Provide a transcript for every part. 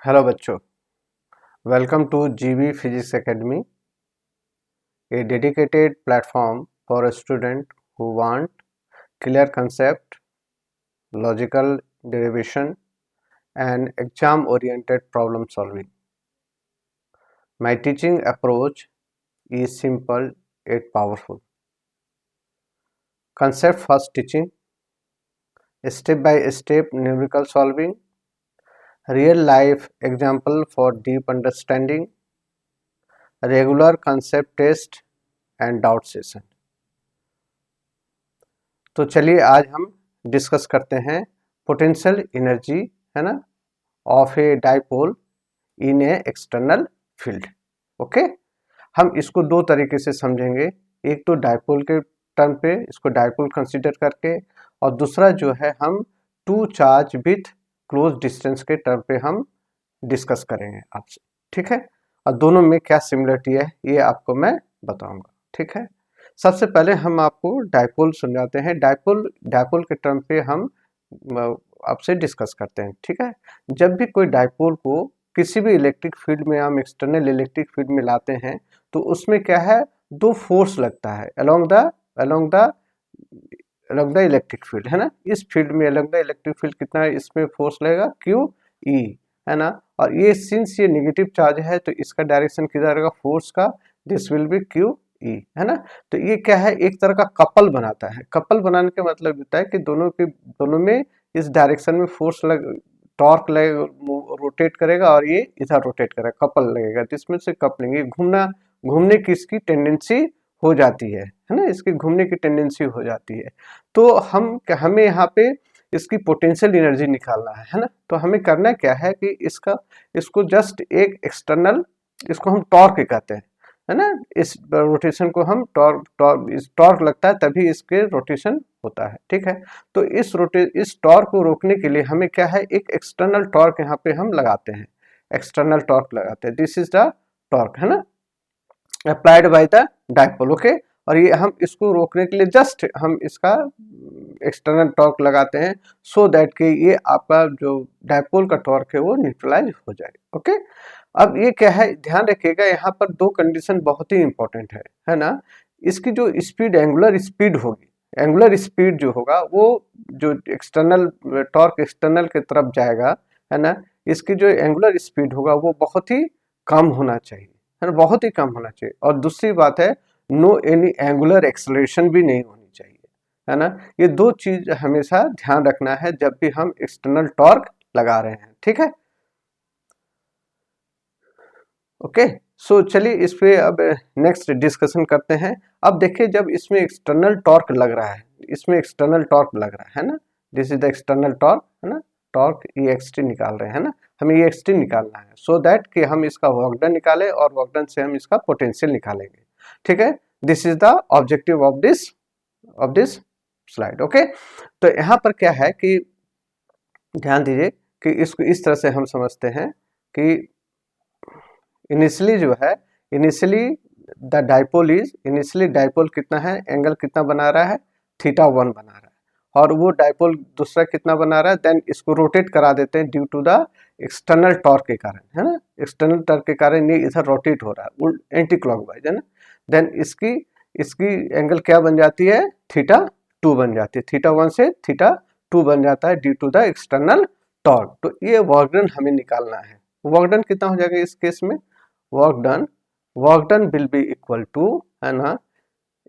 Hello बच्चों, welcome to जीवी physics academy, A dedicated platform for student who want clear concept, logical derivation and exam oriented problem solving. My teaching approach is simple yet powerful. Concept first teaching, step by step numerical solving, real life example for deep understanding, regular concept test and doubt session. तो चलिए आज हम discuss करते हैं potential energy, है ना, of a dipole in A external field. Okay, हम इसको दो तरीके से समझेंगे, एक तो डाइपोल के टर्म पे इसको डाइपोल कंसीडर करके, और दूसरा जो है हम two charge with close distance के टर्म पे हम डिस्कस करेंगे आपसे। ठीक है, और दोनों में क्या सिमिलरिटी है ये आपको मैं बताऊंगा। ठीक है, सबसे पहले हम आपको डाइपोल समझाते हैं। डाइपोल के टर्म पे हम आपसे डिस्कस करते हैं। ठीक है, जब भी कोई डाइपोल को किसी भी इलेक्ट्रिक फील्ड में हम एक्सटर्नल इलेक्ट्रिक फील्ड में लाते हैं तो उसमें क्या है, दो फोर्स लगता है अलोंग द इलेक्ट्रिक फील्ड, है ना। इस फील्ड में अलोंग द इलेक्ट्रिक फील्ड कितना है, इसमें फोर्स लगेगा क्यू ई, है ना। और ये सिंस ये नेगेटिव चार्ज है तो इसका डायरेक्शन किधर रहेगा, फोर्स का, this will B Q E, है ना। तो ये क्या है, एक तरह का कपल बनाता है। कपल बनाने का मतलब होता है कि दोनों में इस डायरेक्शन में फोर्स टॉर्क लगेगा, रोटेट करेगा और ये इधर रोटेट करेगा, कपल लगेगा, जिसमें से कपलिंग, ये घूमने की इसकी टेंडेंसी हो जाती है ना, इसकी घूमने की टेंडेंसी हो जाती है। तो हमें यहाँ पे इसकी पोटेंशियल एनर्जी निकालना है ना। तो हमें करना क्या है कि इसको जस्ट एक एक्सटर्नल, इसको हम टॉर्क कहते हैं, है ना। इस रोटेशन को हम टॉर्क लगता है तभी इसके रोटेशन होता है। ठीक है, तो इस टॉर्क को रोकने के लिए हमें क्या है, एक एक्सटर्नल टॉर्क यहाँ पे हम लगाते हैं, एक्सटर्नल टॉर्क लगाते हैं। दिस इज द टॉर्क, है ना, applied by the dipole. Okay, और ये हम इसको रोकने के लिए जस्ट हम इसका एक्सटर्नल टॉर्क लगाते हैं सो दैट कि ये आपका जो डाइपोल का टॉर्क है वो न्यूट्रलाइज हो जाए। ओके, अब ये क्या है, ध्यान रखिएगा, यहाँ पर दो कंडीशन बहुत ही इंपॉर्टेंट है ना। इसकी जो स्पीड, एंगुलर स्पीड होगी, एंगुलर स्पीड जो होगा वो जो एक्सटर्नल टॉर्क एक्सटर्नल की तरफ जाएगा, है ना, इसकी जो एंगुलर स्पीड होगा वो बहुत ही कम होना चाहिए, है ना, बहुत ही कम होना चाहिए। और दूसरी बात है, नो एनी एंगुलर एक्सेलरेशन भी नहीं होनी चाहिए, है ना। ये दो चीज हमेशा ध्यान रखना है जब भी हम एक्सटर्नल टॉर्क लगा रहे हैं। ठीक है, ओके, सो चलिए इस पे अब नेक्स्ट डिस्कशन करते हैं। अब देखिए, जब इसमें एक्सटर्नल टॉर्क लग रहा है, इसमें एक्सटर्नल टॉर्क लग रहा है ना, this is the external torque, है ना, टॉर्क ई एक्स टी निकाल रहे हैं ना, हमें ये एक्स टी निकालना है सो दैट कि हम इसका वर्क डन निकालें और वर्क डन से हम इसका पोटेंशियल निकालेंगे। ठीक है, this is the objective of this slide. Okay, तो यहाँ पर क्या है कि ध्यान दीजिए कि इसको इस तरह से हम समझते हैं कि इनिशियली जो है, इनिशियली डाइपोल कितना है, एंगल कितना बना रहा है, θ1 बना रहा है, और वो डाइपोल दूसरा कितना बना रहा है, देन इसको रोटेट करा देते हैं due to the external torque के कारण, है ना। एक्सटर्नल टॉर्क के कारण ये इधर रोटेट हो रहा है एंटी क्लॉकवाइज, है ना। देन इसकी इसकी एंगल क्या बन जाती है, θ2 बन जाती है, θ1 से θ2 बन जाता है due to the external torque. तो ये वर्क डन हमें निकालना है। वर्क डन कितना हो जाएगा इस केस में, work done will be equal to, है ना,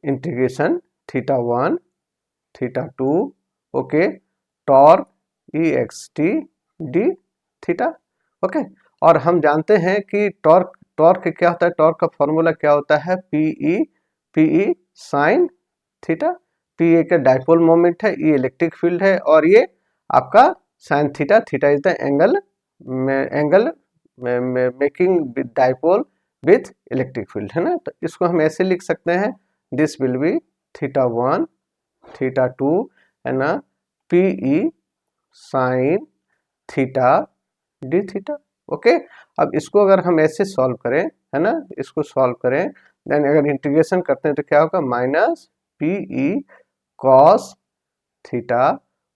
integration θ1 θ2, okay, torque E X T D theta. Okay, और हम जानते हैं कि टॉर्क क्या होता है, टॉर्क का फॉर्मूला क्या होता है, पीई साइन थीटा। पी एक डाइपोल मोमेंट है, ये इलेक्ट्रिक फील्ड है, और ये आपका sine theta, theta is the angle making dipole with electric field, है ना। तो इसको हम ऐसे लिख सकते हैं, दिस विल बी θ1 θ2, है ना, PE sine theta d theta. Okay, अब इसको अगर हम ऐसे सॉल्व करें, है ना, इसको सॉल्व करें, देन अगर इंटीग्रेशन करते हैं तो क्या होगा, minus PE cos theta,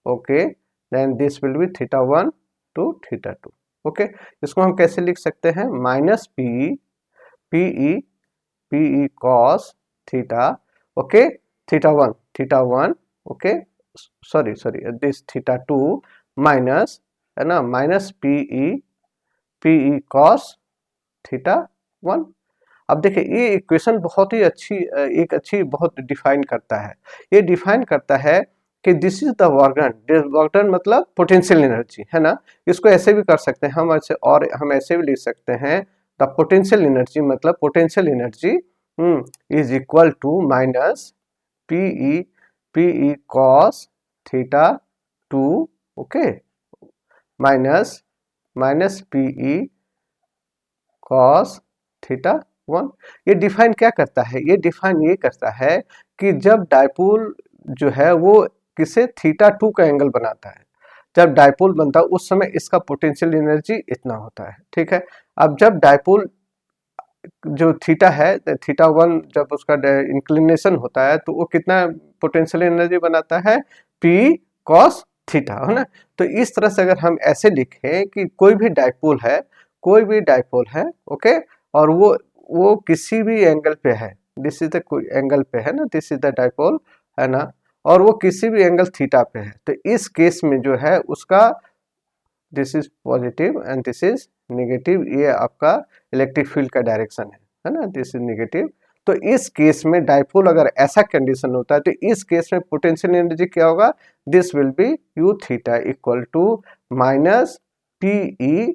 okay, then this will be θ1 to θ2। Okay, इसको हम कैसे लिख सकते हैं, minus P cos theta, okay, theta one, okay, sorry this theta two minus, है ना, minus P cos theta one. अब देखिए ये इक्वेशन बहुत ही अच्छी बहुत डिफाइन करता है, ये डिफाइन करता है कि this is the work done मतलब पोटेंशियल एनर्जी, है ना। इसको ऐसे भी कर सकते हैं हम, ऐसे, और हम ऐसे भी लिख सकते हैं द पोटेंशियल एनर्जी मतलब potential energy is equal to minus PE cos theta two, okay, minus PE cos theta one. ये डिफाइन क्या करता है, ये डिफाइन ये करता है कि जब डायपोल जो है वो किसे थीटा टू का एंगल बनाता है, जब डायपोल बनता है उस समय इसका पोटेंशियल एनर्जी इतना होता है, ठीक है। अब जब डायपोल जो थीटा है, थीटा वन जब उसका इंक्लिनेशन होता है तो वो कितना पोटेंशियल एनर्जी बनाता है, पी कॉस थीटा, है ना। तो इस तरह से अगर हम ऐसे लिखें कि कोई भी डायपोल है, ओके, और वो किसी भी एंगल पे है, दिस इज द कोई एंगल पे है ना, दिस इज द डायपोल, है ना, और वो किसी भी एंगल थीटा पे है, तो इस केस में जो है उसका this is positive and this is negative, ये आपका इलेक्ट्रिक फील्ड का डायरेक्शन है ना, दिस इज नेगेटिव। तो इस केस में डायपोल अगर ऐसा कंडीशन होता है तो इस केस में पोटेंशियल एनर्जी क्या होगा, this will be U theta equal to minus PE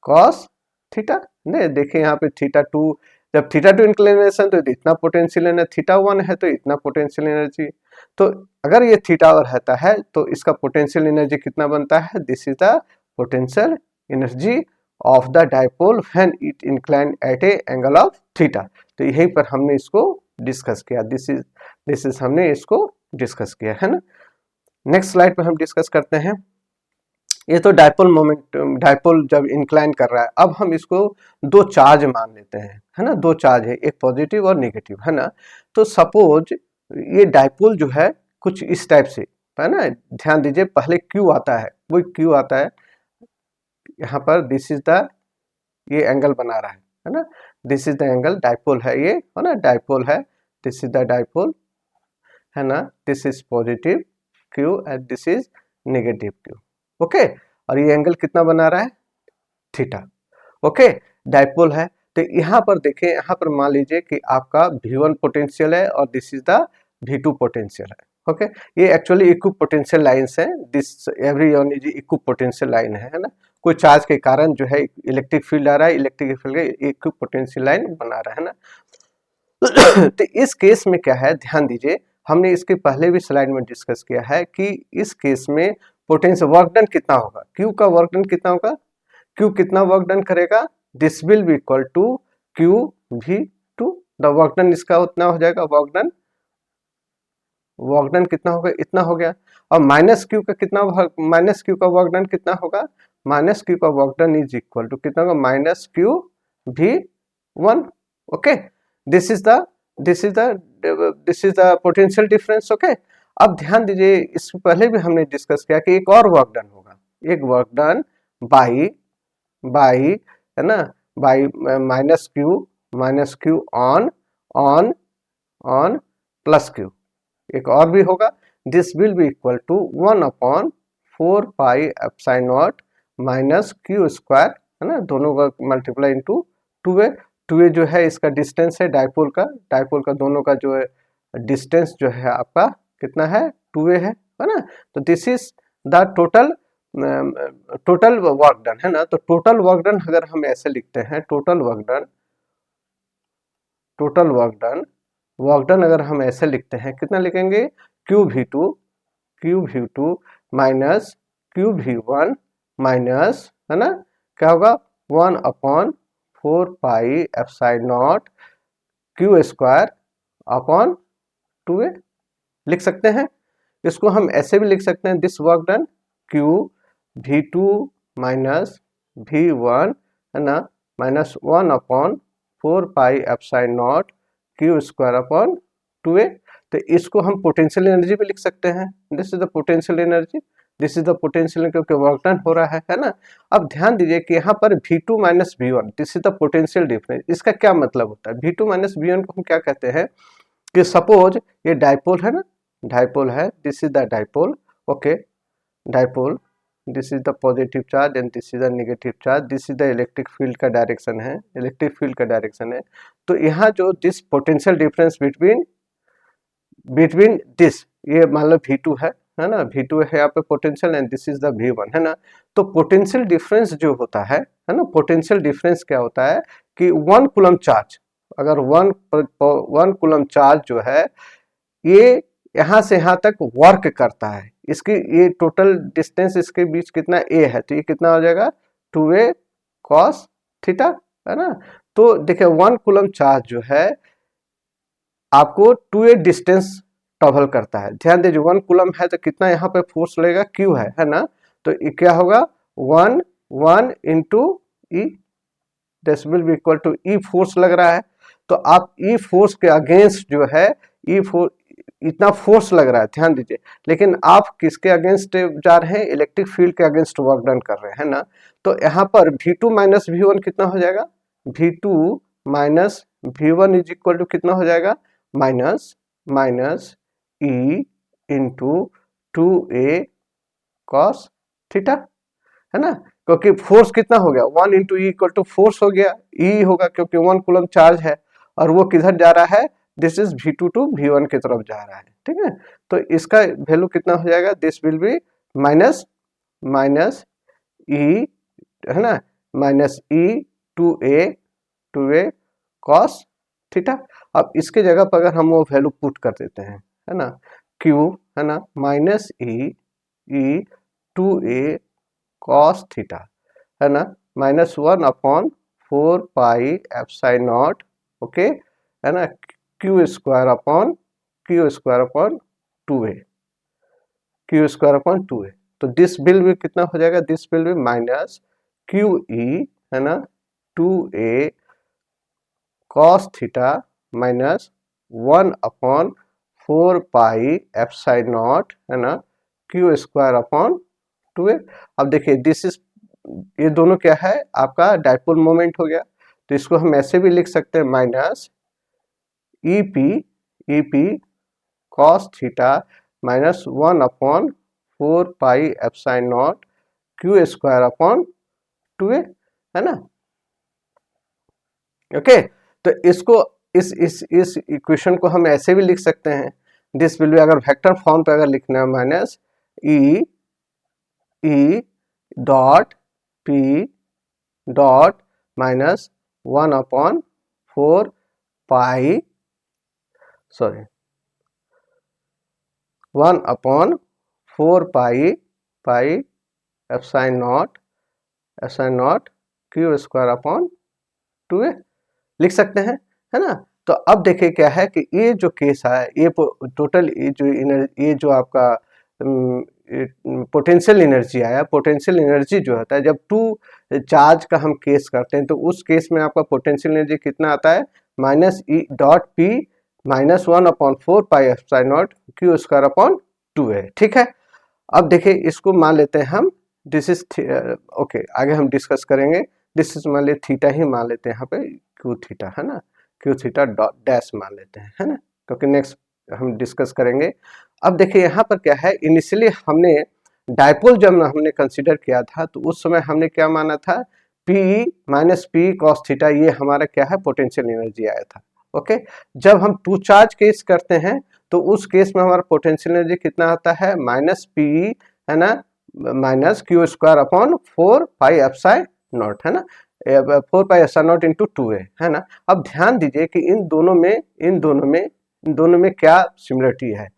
cos theta. नहीं देखिए यहाँ पे थीटा टू, जब थीटा टू इंक्लिनेशन तो इतना पोटेंशियल एनर्जी, थीटा वन है तो इतना पोटेंशियल एनर्जी, तो अगर ये थीटा और रहता है तो इसका पोटेंशियल एनर्जी कितना बनता है, this is the potential energy of the dipole when it incline at a angle of theta. तो यहीं पर हमने इसको डिस्कस किया, दिस इज हमने इसको डिस्कस किया, है ना। नेक्स्ट स्लाइड पर हम डिस्कस करते हैं। ये तो डायपोल जब इंक्लाइन कर रहा है, अब हम इसको दो चार्ज मान लेते हैं, है ना, दो चार्ज है, एक पॉजिटिव और नेगेटिव, है ना। तो सपोज ये डायपोल जो है कुछ इस टाइप से, है ना, ध्यान दीजिए पहले क्यू आता है, वो क्यू आता है यहाँ पर, दिस इज द, ये एंगल बना रहा है ना, this is the angle, dipole है ये, है ना, डायपोल है, दिस इज द डायपोल, है ना, this is positive Q and this is negative Q, okay, और ये एंगल कितना बना रहा है, थीटा, ओके, डायपोल है। तो यहाँ पर देखें, यहाँ पर मान लीजिए कि आपका V1 पोटेंशियल है और this is the V2 potential है, ओके, ये एक्चुअली इक्व पोटेंशियल लाइंस है, this every one is equal potential line है ना, कोई चार्ज के कारण जो है इलेक्ट्रिक फील्ड आ रहा है, इलेक्ट्रिक फील्ड इक्व पोटेंशियल लाइन बना रहा है ना। तो इस केस में क्या है, ध्यान दीजिए, हमने इसके पहले भी स्लाइड में डिस्कस किया है कि इस केस में पोटेंशियल वर्क डन कितना होगा, क्यू का वर्क डन कितना होगा, क्यू कितना वर्क डन करेगा, this will be equal to Q V2, the work done इसका उतना हो जाएगा, वर्क डन कितना होगा, इतना हो गया। और माइनस क्यू का कितना, माइनस क्यू का वर्क डन कितना होगा, माइनस क्यू का work done is equal to कितना होगा, minus Q V1, okay, this is the potential difference, okay. अब ध्यान दीजिए, इससे पहले भी हमने डिस्कस किया कि एक और वर्क डन होगा, एक वर्क डन बाई, है ना, by minus Q on plus Q, एक और भी होगा, this will be equal to 1/4 pi epsilon naught minus Q square, है ना, दोनों का मल्टीप्लाई इंटू 2a जो है इसका डिस्टेंस है डायपोल का दोनों का जो है डिस्टेंस जो है आपका कितना है, 2a है ना। तो this is the total work done, है ना। तो टोटल वर्क डन अगर हम ऐसे लिखते हैं, टोटल वर्क डन अगर हम ऐसे लिखते हैं, कितना लिखेंगे, Q V two minus Q V1 minus, है ना, क्या होगा, 1/4 pi epsilon naught Q square upon 2a लिख सकते हैं। इसको हम ऐसे भी लिख सकते हैं, this work done Q V2 minus V1, है ना, minus 1/4 pi epsilon naught Q square upon 2a। तो इसको हम पोटेंशियल एनर्जी भी लिख सकते हैं, this is the potential energy, this is the potential क्योंकि वर्क डन हो रहा है ना। अब ध्यान दीजिए कि यहाँ पर V2 minus V1 this is the potential difference. इसका क्या मतलब होता है? V2 माइनस V1 को हम क्या कहते हैं कि सपोज ये डाइपोल है ना, डाइपोल है, this is the dipole, okay, dipole, this is the positive charge and this is the negative charge, this is the electric field का डायरेक्शन है, इलेक्ट्रिक फील्ड का डायरेक्शन है। तो यहाँ जो this potential difference between this, ये मान लो V2 है ना, V2 है यहाँ पे potential and this is the V1 है ना। तो पोटेंशियल डिफरेंस जो होता है ना, पोटेंशियल डिफरेंस क्या होता है कि 1 कूलम चार्ज, अगर 1 कूलम चार्ज जो है ये यहाँ से यहाँ तक वर्क करता है, इसकी ये टोटल डिस्टेंस इसके बीच कितना a है, तो ये कितना हो जाएगा 2a cos थीटा है ना। तो देखिए 1 कूलम चार्ज जो है आपको 2a डिस्टेंस ट्रेवल करता है। ध्यान दीजिए 1 कूलम है तो कितना यहाँ पे फोर्स लगेगा, q है ना। तो ये क्या होगा 1 into E, this will be equal to E force लग रहा है। तो आप ई फोर्स के अगेंस्ट जो है ई फोर्स, इतना फोर्स लग रहा है, ध्यान दीजिए, लेकिन आप किसके अगेंस्ट जा रहे हैं, इलेक्ट्रिक फील्ड के अगेंस्ट वर्क डन कर रहे हैं ना। तो यहाँ पर V2 माइनस V1 कितना हो जाएगा, V2 minus V1 is equal to कितना हो जाएगा, minus E into 2a cos theta है ना। क्योंकि फोर्स कितना हो गया 1 into E equal to force हो गया, ई होगा क्योंकि 1 कूलम चार्ज है और वो किधर जा रहा है, this is V2 to V1 की तरफ जा रहा है, ठीक है। तो इसका वैल्यू कितना हो जाएगा, दिस विल बी माइनस ई है ना, माइनस ई 2a cos थीटा। अब इसके जगह पर अगर हम वो वैल्यू पुट कर देते हैं है ना, q है ना माइनस ई 2a cos थीटा है ना, -1/4 पाई एप्सिलॉन नॉट, ओके है ना, क्यू स्क्वायर अपॉन 2a। तो दिस विल भी कितना हो जाएगा, दिस विल भी माइनस क्यू ई है ना 2a cos theta minus 1/4 pi epsilon not है ना, क्यू स्क्वायर अपॉन 2a। अब देखिए दिस इज, ये दोनों क्या है आपका डाइपोल मोमेंट हो गया, तो इसको हम ऐसे भी लिख सकते हैं minus EP cos theta minus 1/4 pi epsilon naught Q square upon 2a है ना, ओके। तो इसको इस इक्वेशन को हम ऐसे भी लिख सकते हैं, दिस विल बी, अगर वेक्टर फॉर्म पे अगर लिखना है minus E dot p dot minus 1/4 पाई 1/4 pi epsilon naught Q square upon 2a लिख सकते हैं है ना। तो अब देखिए क्या है कि ये जो केस है, ये टोटल ये जो आपका पोटेंशियल एनर्जी आया, पोटेंशियल एनर्जी जो होता है जब 2 चार्ज का हम केस करते हैं तो उस केस में आपका पोटेंशियल एनर्जी कितना आता है, minus E dot P minus 1/4 pi epsilon naught Q square upon 2a, ठीक है। अब देखिए इसको मान लेते हैं हम, दिस इज ओके, आगे हम डिस्कस करेंगे। दिस इज मान ले थीटा ही मान लेते हैं यहाँ पे, क्यू थीटा है ना, क्यू थीटा डॉट डैश मान लेते हैं है ना, क्योंकि नेक्स्ट हम डिस्कस करेंगे। अब देखिए यहाँ पर क्या है, इनिशियली हमने डाइपोल जब हमने कंसीडर किया था तो उस समय हमने क्या माना था, P minus P cos theta, ये हमारा क्या है पोटेंशियल एनर्जी आया था, ओके। जब हम 2 चार्ज केस करते हैं तो उस केस में हमारा पोटेंशियल एनर्जी कितना आता है, माइनस पी है ना, minus Q square upon 4 pi epsilon not है ना, 4 पाई एप्सिलॉन नॉट इंटू 2a है ना। अब ध्यान दीजिए कि इन दोनों में क्या सिमिलरिटी है।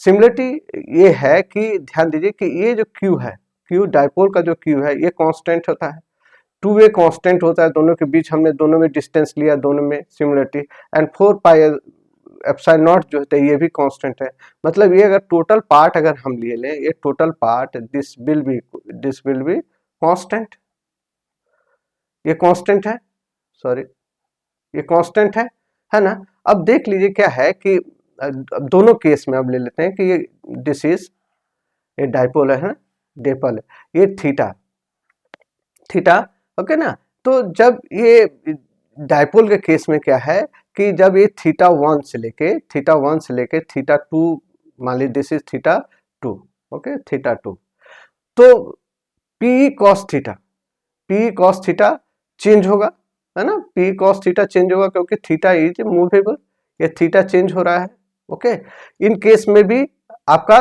सिमिलरिटी ये है कि ध्यान दीजिए कि ये जो Q है, Q डाइपोल का जो Q है ये कांस्टेंट होता है, 2a कांस्टेंट होता है, दोनों के बीच हमने दोनों में डिस्टेंस लिया, दोनों में similarity, and 4 pi epsilon not जो होता है ये भी कांस्टेंट है। मतलब ये अगर टोटल पार्ट अगर हम ले लें, ये total part this will be constant, ये कांस्टेंट है, सॉरी ये कांस्टेंट है ना। अब देख लीजिए क्या है कि दोनों केस में अब ले लेते हैं कि ये दिस इज ये डाइपोल है ना, डिपोल, ये थीटा थीटा, ओके ना। तो जब ये डाइपोल के केस में क्या है कि जब ये थीटा 1 से लेके थीटा 2, मान लीजिए this is theta 2, okay theta 2, तो पी कॉस थीटा चेंज होगा, है ना, पी कॉस थीटा चेंज होगा क्योंकि थीटा इज मूवेबल, ये थीटा चेंज हो रहा है, ओके। इन केस में भी आपका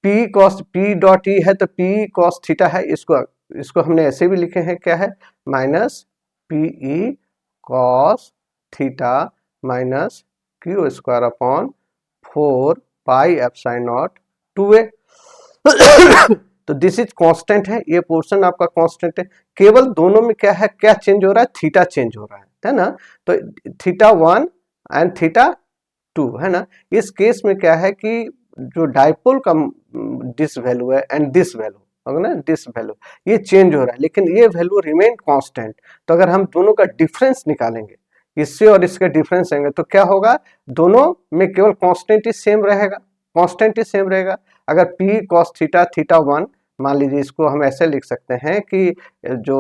पी डॉट ई है तो पी कॉस थीटा है, इसको हमने ऐसे भी लिखे हैं, क्या है, minus P E cos theta minus Q square upon 4 pi epsilon not 2a। तो दिस इज कांस्टेंट है, ये पोर्शन आपका कांस्टेंट है, केवल दोनों में क्या है, क्या चेंज हो रहा है, थीटा चेंज हो रहा है ना। तो थीटा 1 एंड थीटा 2, है ना। इस केस में क्या है कि जो डाइपोल का दिस वैल्यू है एंड दिस वैल्यू, ना दिस वैल्यू ये चेंज हो रहा है, लेकिन ये वैल्यू रिमेन कांस्टेंट। तो अगर हम दोनों का डिफरेंस निकालेंगे, इससे और इसका डिफरेंस लेंगे, तो क्या होगा, दोनों में केवल कांस्टेंट ही सेम रहेगा, कांस्टेंट ही सेम रहेगा। अगर पी कॉस थीटा 1, मान लीजिए इसको हम ऐसे लिख सकते हैं कि जो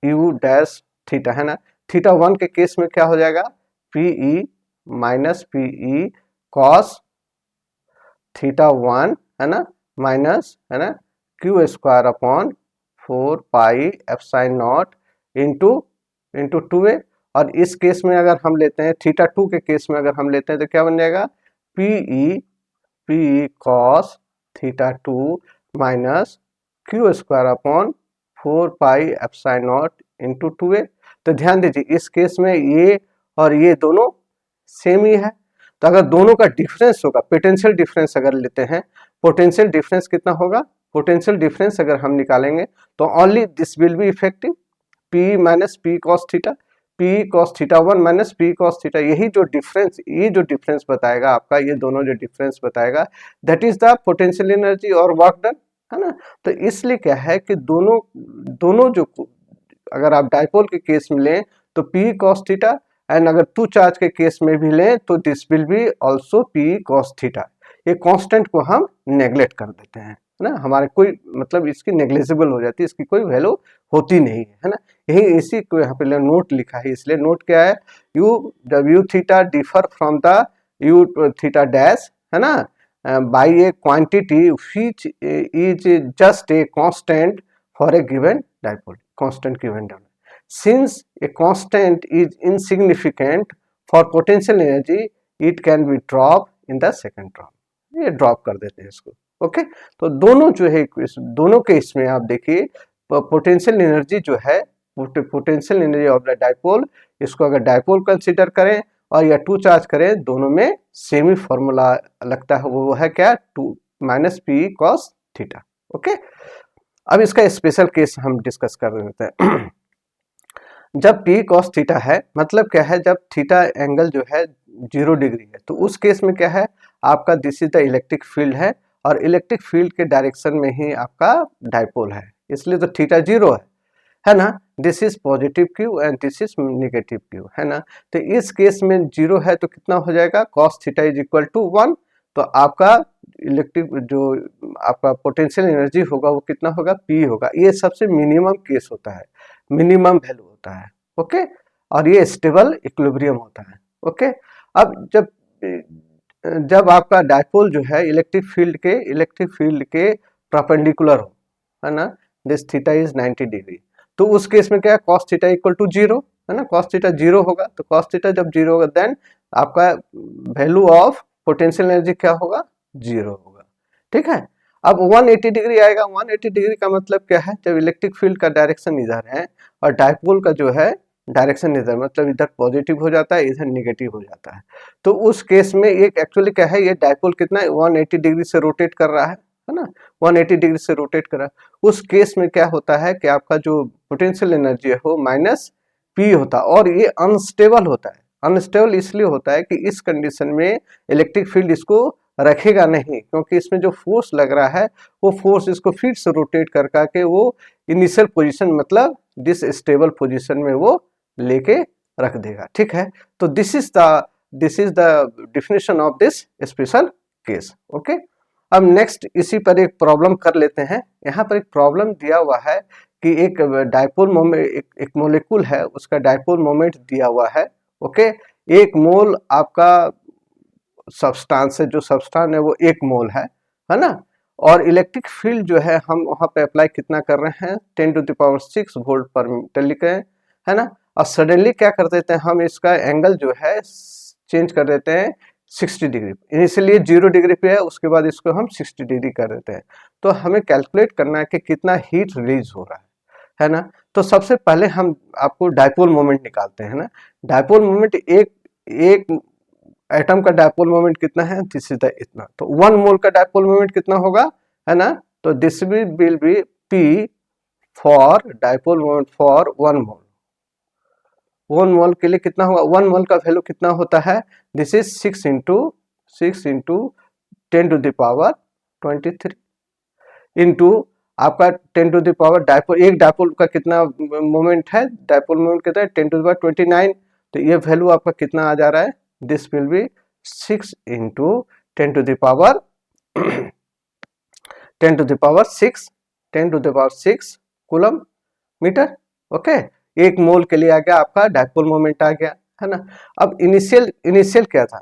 यू डैश थीटा है ना, थीटा 1 के केस में क्या हो जाएगा, P E minus P E cos theta 1, है ना, माइनस, है ना, Q square upon 4 pi epsilon not into 2a। और इस केस में अगर हम लेते हैं थीटा 2 के केस में अगर हम लेते हैं तो क्या बन जाएगा, P cos theta 2 minus Q square upon 4 pi epsilon not into 2a। तो ध्यान दीजिए इस केस में ये और ये दोनों सेम ही है। तो अगर दोनों का डिफरेंस होगा, पोटेंशियल डिफरेंस अगर लेते हैं, पोटेंशियल डिफरेंस कितना होगा, पोटेंशियल डिफरेंस अगर हम निकालेंगे तो only this will be effective, P minus P cos theta, P cos theta 1 minus P cos theta, यही जो डिफरेंस, ये जो डिफरेंस बताएगा आपका, ये दोनों जो डिफरेंस बताएगा, that is the potential energy और वर्क डन, है ना। तो इसलिए क्या है कि दोनों जो, अगर आप डाइपोल के केस में लें तो पी कॉस थीटा, एंड अगर 2 चार्ज के केस में भी लें तो this will B also P cos theta. ये कांस्टेंट को हम नेग्लेक्ट कर देते हैं, है ना, हमारे कोई मतलब इसकी नेग्लिजिबल हो जाती है, इसकी कोई वैल्यू होती नहीं है ना। यही इसी को यहाँ पे नोट लिखा है, इसलिए नोट क्या है, जब you theta differ from the you theta dash, है ना, by a quantity which is just a constant for a given dipole, constant given dipole. Since a constant is insignificant for potential energy, it can be dropped in the second term. ये drop कर देते हैं इसको, okay. तो दोनों जो है, दोनों के इसमें आप देखिए पोटेंशियल एनर्जी जो है, potential energy of the dipole, इसको अगर डाइपोल कंसीडर करें और या 2 चार्ज करें, दोनों में सेम ही फॉर्मूला लगता है, वो है क्या, 2 minus P cos theta, okay. अब इसका स्पेशल केस हम डिस्कस कर लेते हैं। जब पी कॉस थीटा है, मतलब क्या है, जब थीटा एंगल जो है 0 डिग्री है, तो उस केस में क्या है, आपका this is the electric field है, और इलेक्ट्रिक फील्ड के डायरेक्शन में ही आपका डाइपोल है, इसलिए तो थीटा 0 है ना। This is positive Q and this is negative Q, है ना। तो इस केस में 0 है तो कितना हो जाएगा, cos theta is equal to 1। तो आपका इलेक्ट्रिक जो आपका पोटेंशियल एनर्जी होगा वो कितना होगा, पी होगा। ये सबसे मिनिमम केस होता है, मिनिमम वैल्यू होता है, ओके। और ये स्टेबल इक्विलिब्रियम होता है, ओके। अब जब आपका डाइपोल जो है इलेक्ट्रिक फील्ड के परपेंडिकुलर हो, है ना, दिस थीटा इज 90 डिग्री, तो उस केस में क्या है, cos थीटा इक्वल टू 0, है ना, cos थीटा 0 होगा। तो cos थीटा जब 0 होगा, देन आपका वैल्यू ऑफ पोटेंशियल एनर्जी क्या होगा, 0 होगा, ठीक है। अब 180 डिग्री आएगा, 180 डिग्री का मतलब क्या है, जब इलेक्ट्रिक फील्ड का डायरेक्शन इधर है और डाइपोल का जो है डायरेक्शन इधर, मतलब इधर पॉजिटिव हो जाता है, इधर निगेटिव हो जाता है। तो उस केस में ये एक्चुअली क्या है, ये डाइपोल कितना 180 डिग्री से रोटेट कर रहा है ना, 180 डिग्री से रोटेट कर रहा है। उस केस में क्या होता है कि आपका जो पोटेंशियल एनर्जी है वो माइनस पी होता है, और ये अनस्टेबल होता है। अनस्टेबल इसलिए होता है कि इस कंडीशन में इलेक्ट्रिक फील्ड इसको रखेगा नहीं, क्योंकि इसमें जो फोर्स लग रहा है वो फोर्स इसको फिर से रोटेट कर करके वो इनिशियल पोजीशन, मतलब दिस स्टेबल पोजीशन में वो लेके रख देगा, ठीक है। तो this is the definition of this special case, okay. अब नेक्स्ट इसी पर एक प्रॉब्लम कर लेते हैं। यहाँ पर एक प्रॉब्लम दिया हुआ है कि एक डायपोल मोमेंट, एक मोलिक्यूल है, उसका डायपोल मोमेंट दिया हुआ है। ओके, 1 मोल आपका सब्सटेंस है, जो सब्सटेंस है वो 1 मोल है ना। और इलेक्ट्रिक फील्ड जो है हम वहां पे अप्लाई कितना कर रहे हैं, 10⁻6 वोल्ट पर मीटर लिख रहे हैं, है ना। और सडनली क्या कर देते हैं, हम इसका एंगल जो है चेंज कर देते हैं 60 डिग्री। इनिशियली 0 डिग्री पे है, उसके बाद इसको हम 60 डिग्री कर देते हैं। तो हमें कैलकुलेट करना है कि कितना हीट रिलीज हो रहा है ना। तो सबसे पहले हम आपको डायपोल मोमेंट निकालते हैं ना। डायपोल मोमेंट एक एटम का डायपोल मोमेंट कितना है, दिस इज द इतना। तो 1 मोल का डायपोल मोमेंट कितना होगा, है ना। तो this will B P for dipole moment for 1 mole. 1 mole के लिए कितना होगा, 1 मोल का वैल्यू कितना होता है, दिस इज 6 इंटू 10⁻23 इंटू आपका 10⁻, डायपोल, एक डायपोल का कितना मोमेंट है, डायपोल मोमेंट कितना है 10⁻29। तो ये वैल्यू आपका कितना आ जा रहा है, this will be 6 into 10⁻6 coulomb metre. Okay, 1 mole के लिए आ गया आपका डायपोल मोमेंट आ गया, है ना। अब इनिशियल क्या था,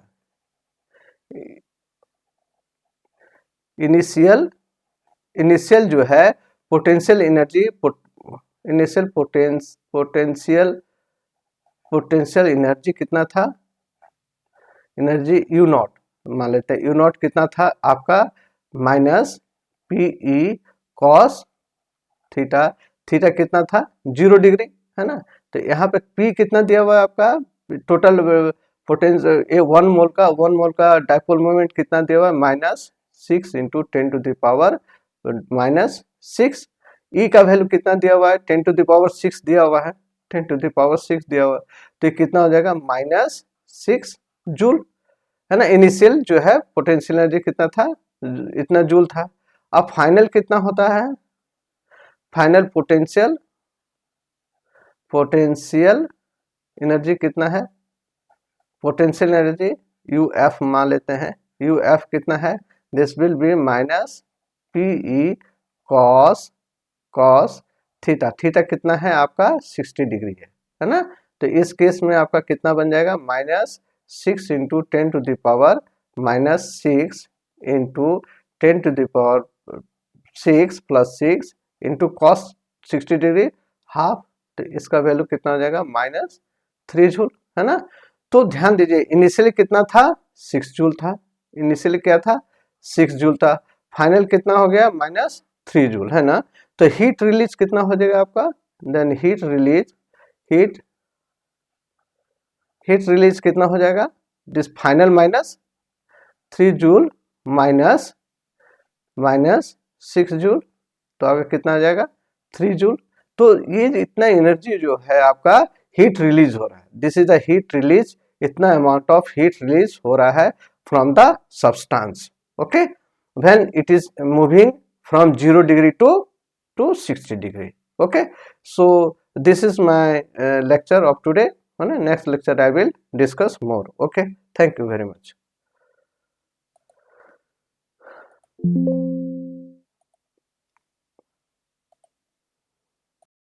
इनिशियल जो है potential energy, initial potential energy कितना था, एनर्जी U नॉट मान लेते हैं। U नॉट कितना था आपका, minus PE cos theta. Theta कितना था, 0 डिग्री, है ना। तो यहाँ पे P कितना दिया हुआ है आपका, टोटल पोटेंशियल 1 मोल का डायपोल मोमेंट कितना दिया हुआ है, -6 इंटू 10⁻⁻6। E का वैल्यू कितना दिया हुआ है, 10⁻6 दिया हुआ है, 10⁻6 दिया हुआ है। तो ये कितना हो जाएगा, -6 जूल, है ना। इनिशियल जो है पोटेंशियल एनर्जी कितना था, इतना जूल था। अब फाइनल कितना होता है, फाइनल पोटेंशियल एनर्जी कितना है, पोटेंशियल एनर्जी UF मान लेते हैं। UF कितना है, this will B minus PE cos theta. Theta कितना है आपका, 60 डिग्री है ना। तो इस केस में आपका कितना बन जाएगा, -6 into 10⁻⁻6 into 10⁻6 plus 6 into cos 60 degree half. तो इसका वैल्यू कितना हो जाएगा, -3 जूल, है ना। तो ध्यान दीजिए, इनिशियली कितना था, 6 जूल था। इनिशियली क्या था, 6 जूल था। फाइनल कितना हो गया, -3 जूल, है ना। तो हीट रिलीज कितना हो जाएगा आपका, देन हीट रिलीज कितना हो जाएगा, दिस फाइनल -3 जूल -6 जूल। तो आगे कितना आ जाएगा, 3 जूल। तो ये इतना एनर्जी जो है आपका हीट रिलीज हो रहा है, this is the heat release. इतना अमाउंट ऑफ हीट रिलीज हो रहा है from the substance, okay, when it is moving from 0 degree to 60 degree. Okay, so this is my lecture of today. Next lecture I will discuss more. Okay, thank you very much.